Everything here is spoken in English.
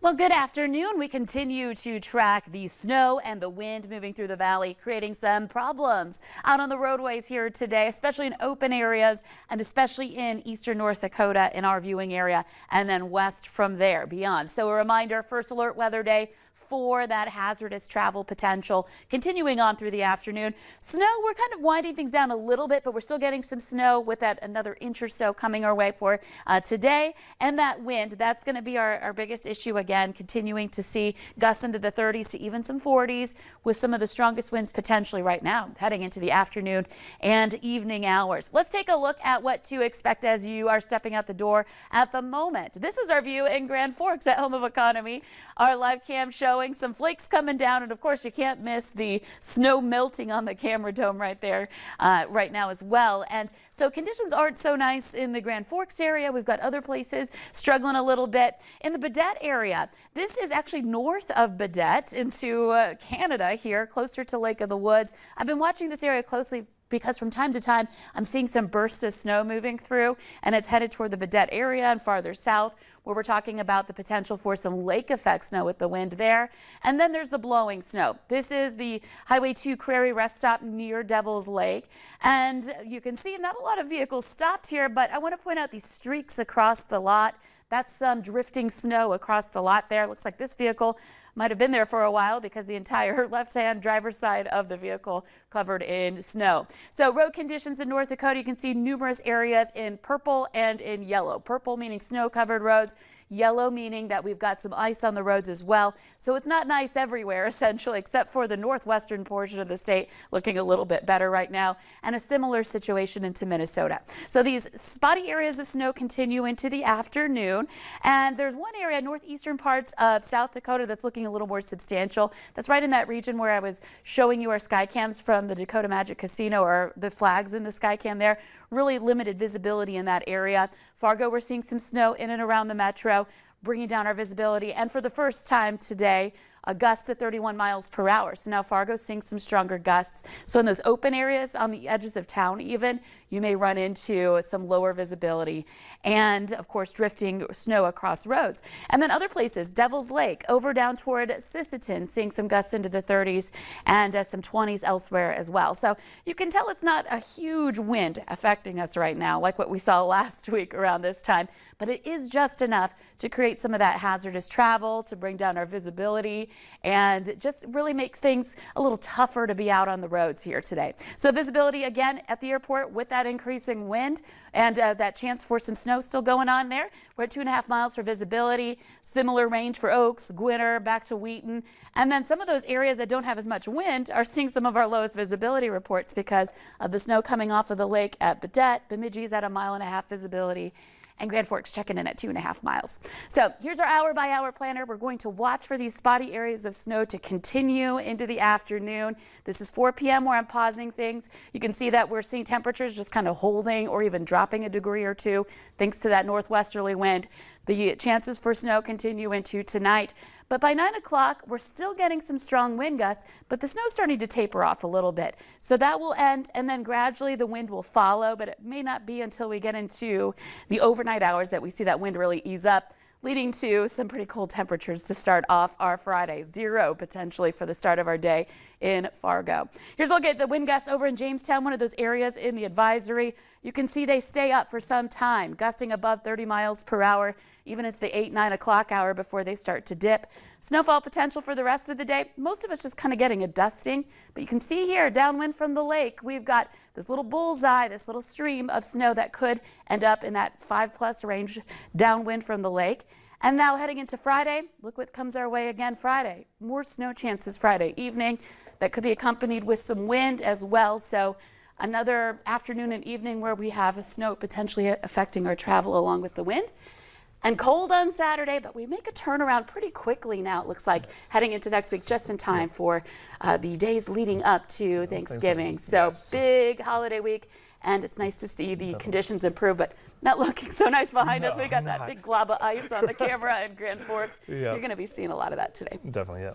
Well, good afternoon. We continue to track the snow and the wind moving through the valley, creating some problems out on the roadways here today, especially in open areas and especially in eastern North Dakota in our viewing area, and then west from there beyond. So a reminder, first alert weather day for that hazardous travel potential continuing on through the afternoon. Snow, we're kind of winding things down a little bit, but we're still getting some snow with that another inch or so coming our way for today. And that wind, that's going to be our biggest issue again, continuing to see gusts into the 30s to even some 40s with some of the strongest winds potentially right now heading into the afternoon and evening hours. Let's take a look at what to expect as you are stepping out the door at the moment. This is our view in Grand Forks at Home of Economy. Our live cam showing some flakes coming down, and of course you can't miss the snow melting on the camera dome right there right now as well. And so conditions aren't so nice in the Grand Forks area. We've got other places struggling a little bit. In the Baudette area, this is actually north of Baudette into Canada here, closer to Lake of the Woods. I've been watching this area closely because from time to time I'm seeing some bursts of snow moving through, and it's headed toward the Baudette area and farther south, where we're talking about the potential for some lake effect snow with the wind there. And then there's the blowing snow. This is the Highway 2 Crary rest stop near Devil's Lake, and you can see not a lot of vehicles stopped here, but I want to point out these streaks across the lot. That's some drifting snow across the lot there. Looks like this vehicle might have been there for a while because the entire left-hand driver's side of the vehicle covered in snow. So road conditions in North Dakota, you can see numerous areas in purple and in yellow. Purple meaning snow-covered roads, yellow meaning that we've got some ice on the roads as well. So it's not nice everywhere essentially, except for the northwestern portion of the state looking a little bit better right now, and a similar situation into Minnesota. So these spotty areas of snow continue into the afternoon, and there's one area, northeastern parts of South Dakota, that's looking a little more substantial. That's right in that region where I was showing you our sky cams from the Dakota Magic Casino, or the flags in the sky cam there. Really limited visibility in that area. Fargo, we're seeing some snow in and around the metro, bringing down our visibility. And for the first time today, a gust at 31 miles per hour. So now Fargo's seeing some stronger gusts. So in those open areas on the edges of town even, you may run into some lower visibility and of course drifting snow across roads. And then other places, Devil's Lake over down toward Sisseton, seeing some gusts into the 30s and some 20s elsewhere as well. So you can tell it's not a huge wind affecting us right now like what we saw last week around this time, but it is just enough to create some of that hazardous travel, to bring down our visibility, and just really make things a little tougher to be out on the roads here today. So visibility again at the airport with that increasing wind and that chance for some snow still going on there. We're at 2.5 miles for visibility, similar range for Oaks, Gwinner, back to Wheaton. And then some of those areas that don't have as much wind are seeing some of our lowest visibility reports because of the snow coming off of the lake at Baudette. Bemidji is at 1.5 mile visibility, and Grand Forks checking in at 2.5 miles. So here's our hour-by-hour planner. We're going to watch for these spotty areas of snow to continue into the afternoon. This is 4 p.m. where I'm pausing things. You can see that we're seeing temperatures just kind of holding or even dropping a degree or two thanks to that northwesterly wind. The chances for snow continue into tonight. But by 9 o'clock, we're still getting some strong wind gusts, but the snow's starting to taper off a little bit. So that will end, and then gradually the wind will follow, but it may not be until we get into the overnight hours that we see that wind really ease up, leading to some pretty cold temperatures to start off our Friday. 0 potentially for the start of our day in Fargo. Here's a look at the wind gusts over in Jamestown, one of those areas in the advisory. You can see they stay up for some time, gusting above 30 miles per hour, even into the 8-9 o'clock hour before they start to dip. Snowfall potential for the rest of the day. Most of us just kind of getting a dusting, but you can see here downwind from the lake, we've got this little bullseye, this little stream of snow that could end up in that 5+ range downwind from the lake. And now heading into Friday, look what comes our way again Friday. More snow chances Friday evening that could be accompanied with some wind as well. So another afternoon and evening where we have snow potentially affecting our travel along with the wind. And cold on Saturday, but we make a turnaround pretty quickly now, it looks like, heading into next week, just in time for the days leading up to Thanksgiving. So big holiday week, and it's nice to see the conditions improve, but not looking so nice behind us. We got that big glob of ice on the camera in Grand Forks. You're going to be seeing a lot of that today. Definitely, yeah.